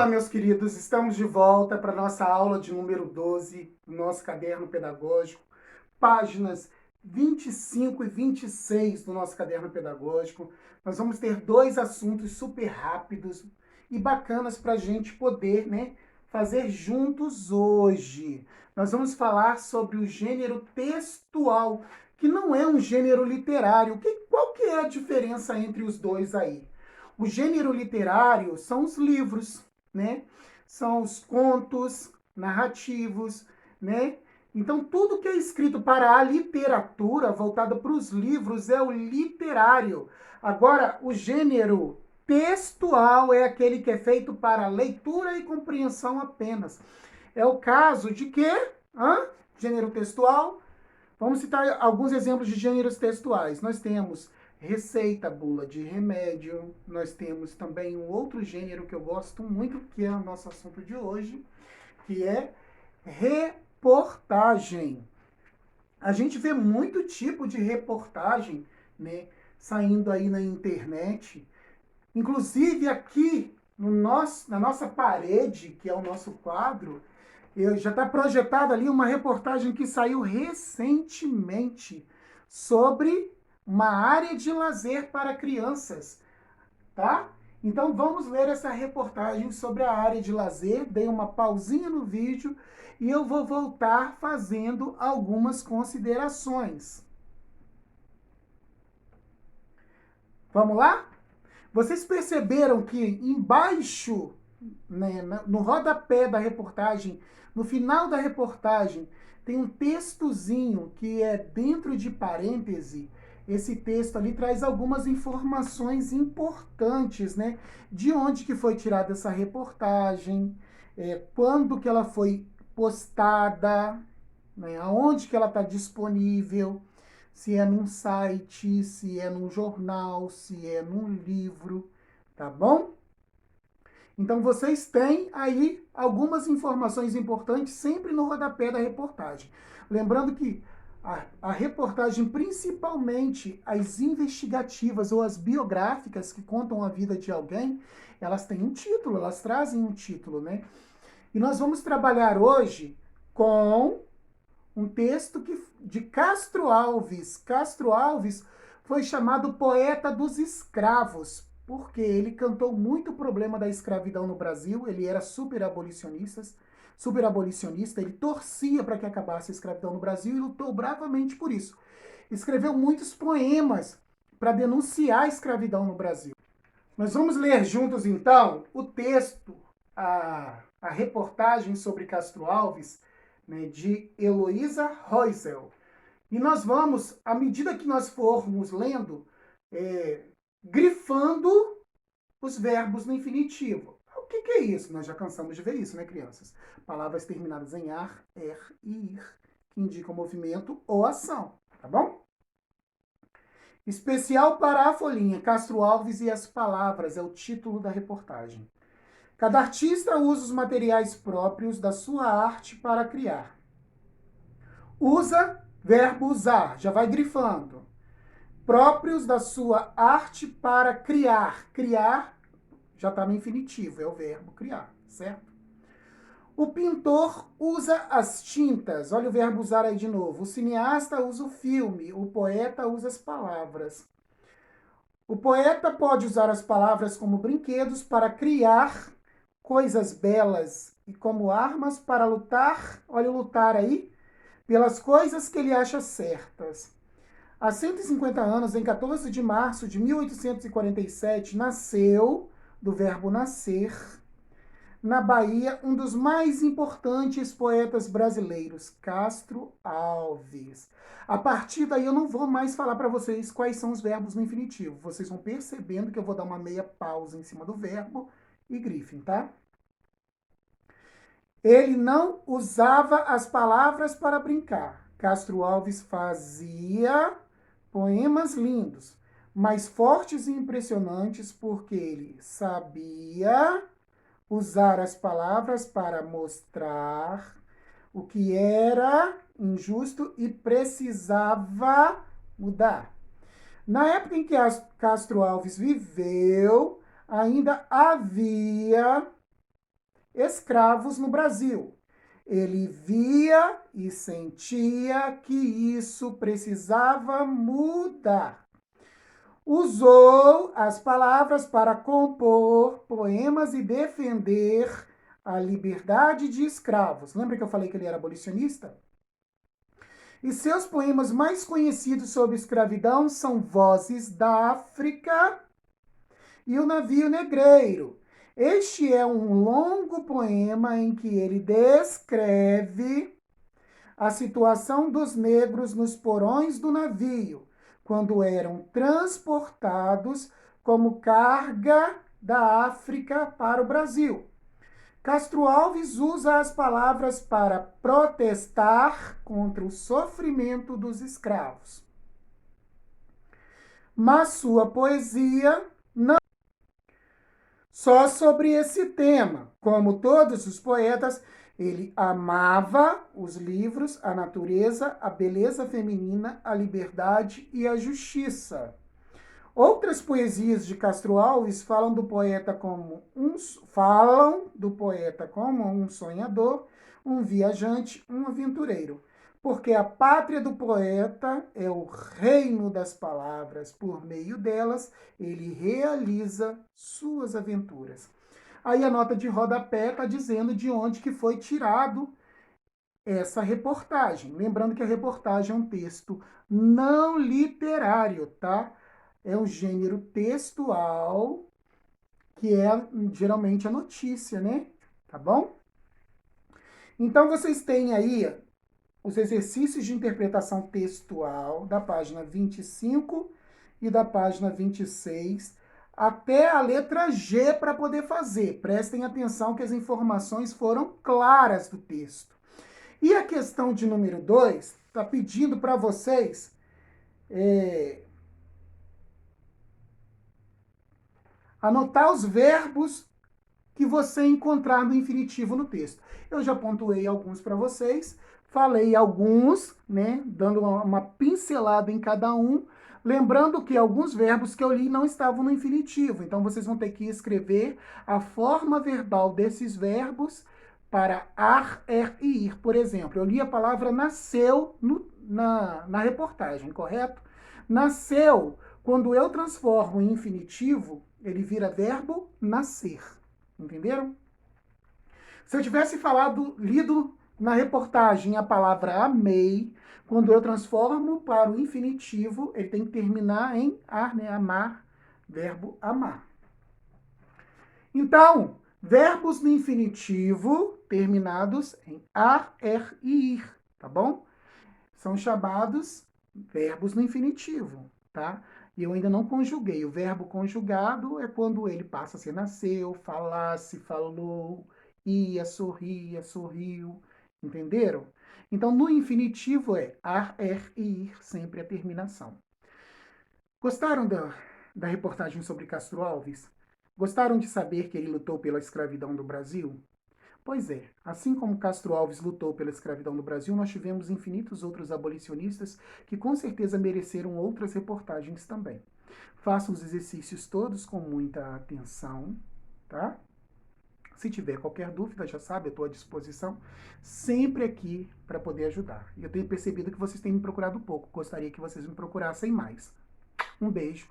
Olá, meus queridos, estamos de volta para a nossa aula de número 12 do nosso caderno pedagógico, páginas 25 e 26 do nosso caderno pedagógico. Nós vamos ter dois assuntos super rápidos e bacanas para a gente poder, fazer juntos hoje. Nós vamos falar sobre o gênero textual, que não é um gênero literário. Qual que é a diferença entre os dois aí? O gênero literário são os livros, né? São os contos narrativos, né? Então, tudo que é escrito para a literatura, voltada para os livros, é o literário. Agora, o gênero textual é aquele que é feito para leitura e compreensão apenas. É o caso de quê? Gênero textual. Vamos citar alguns exemplos de gêneros textuais. Nós temos receita, bula de remédio. Nós temos também um outro gênero que eu gosto muito, que é o nosso assunto de hoje, que é reportagem. A gente vê muito tipo de reportagem, né, saindo aí na internet. Inclusive aqui na nossa parede, que é o nosso quadro, já está projetada ali uma reportagem que saiu recentemente sobre uma área de lazer para crianças, tá? Então vamos ler essa reportagem sobre a área de lazer. Dei uma pausinha no vídeo e eu vou voltar fazendo algumas considerações. Vamos lá? Vocês perceberam que embaixo, né, no rodapé da reportagem, no final da reportagem, tem um textozinho que é dentro de parêntese. Esse texto ali traz algumas informações importantes, né? De onde que foi tirada essa reportagem, quando que ela foi postada, né? Aonde que ela está disponível, se é num site, se é num jornal, se é num livro, tá bom? Então vocês têm aí algumas informações importantes sempre no rodapé da reportagem. Lembrando que a reportagem, principalmente as investigativas ou as biográficas que contam a vida de alguém, elas têm um título, elas trazem um título, né? E nós vamos trabalhar hoje com um texto de Castro Alves. Castro Alves foi chamado poeta dos escravos, porque ele cantou muito o problema da escravidão no Brasil. Ele era super abolicionista, ele torcia para que acabasse a escravidão no Brasil e lutou bravamente por isso. Escreveu muitos poemas para denunciar a escravidão no Brasil. Nós vamos ler juntos, então, o texto, a reportagem sobre Castro Alves, né, de Heloísa Reusel. E nós vamos, à medida que nós formos lendo, grifando os verbos no infinitivo. O que é isso? Nós já cansamos de ver isso, né, crianças? Palavras terminadas em ar, er e ir, que indicam movimento ou ação, tá bom? Especial para a folhinha, Castro Alves e as palavras, é o título da reportagem. Cada artista usa os materiais próprios da sua arte para criar. Usa, verbo usar, já vai grifando. Próprios da sua arte para criar. Criar já está no infinitivo, é o verbo criar, certo? O pintor usa as tintas, olha o verbo usar aí de novo. O cineasta usa o filme, o poeta usa as palavras. O poeta pode usar as palavras como brinquedos para criar coisas belas e como armas para lutar, olha o lutar aí, pelas coisas que ele acha certas. Há 150 anos, em 14 de março de 1847, nasceu, do verbo nascer, na Bahia, um dos mais importantes poetas brasileiros, Castro Alves. A partir daí eu não vou mais falar para vocês quais são os verbos no infinitivo. Vocês vão percebendo que eu vou dar uma meia pausa em cima do verbo e grifem, tá? Ele não usava as palavras para brincar. Castro Alves fazia poemas lindos, mas fortes e impressionantes, porque ele sabia usar as palavras para mostrar o que era injusto e precisava mudar. Na época em que Castro Alves viveu, ainda havia escravos no Brasil. Ele via e sentia que isso precisava mudar. Usou as palavras para compor poemas e defender a liberdade de escravos. Lembra que eu falei que ele era abolicionista? E seus poemas mais conhecidos sobre escravidão são Vozes da África e O Navio Negreiro. Este é um longo poema em que ele descreve a situação dos negros nos porões do navio, quando eram transportados como carga da África para o Brasil. Castro Alves usa as palavras para protestar contra o sofrimento dos escravos. Mas sua poesia não só sobre esse tema. Como todos os poetas, ele amava os livros, a natureza, a beleza feminina, a liberdade e a justiça. Outras poesias de Castro Alves falam do poeta como um sonhador, um viajante, um aventureiro. Porque a pátria do poeta é o reino das palavras. Por meio delas, ele realiza suas aventuras. Aí a nota de rodapé está dizendo de onde que foi tirado essa reportagem. Lembrando que a reportagem é um texto não literário, tá? É um gênero textual, que é geralmente a notícia, né? Tá bom? Então vocês têm aí os exercícios de interpretação textual da página 25 e da página 26, até a letra G para poder fazer. Prestem atenção que as informações foram claras do texto. E a questão de número 2 está pedindo para vocês anotar os verbos que você encontrar no infinitivo no texto. Eu já pontuei alguns para vocês, falei alguns, né, dando uma pincelada em cada um, lembrando que alguns verbos que eu li não estavam no infinitivo, então vocês vão ter que escrever a forma verbal desses verbos para ar, er e ir. Por exemplo, eu li a palavra nasceu na reportagem, correto? Nasceu, quando eu transformo em infinitivo, ele vira verbo nascer. Entenderam? Se eu tivesse lido na reportagem a palavra amei, quando eu transformo para o infinitivo, ele tem que terminar em ar, né? Amar, verbo amar. Então, verbos no infinitivo terminados em ar, er e ir, tá bom? São chamados verbos no infinitivo, tá? E eu ainda não conjuguei. O verbo conjugado é quando ele passa a ser nasceu, falasse, falou, ia, sorria, sorriu. Entenderam? Então, no infinitivo é ar, er e ir, sempre a terminação. Gostaram da reportagem sobre Castro Alves? Gostaram de saber que ele lutou pela escravidão do Brasil? Pois é, assim como Castro Alves lutou pela escravidão no Brasil, nós tivemos infinitos outros abolicionistas que com certeza mereceram outras reportagens também. Façam os exercícios todos com muita atenção, tá? Se tiver qualquer dúvida, já sabe, eu estou à disposição, sempre aqui para poder ajudar. E eu tenho percebido que vocês têm me procurado pouco, gostaria que vocês me procurassem mais. Um beijo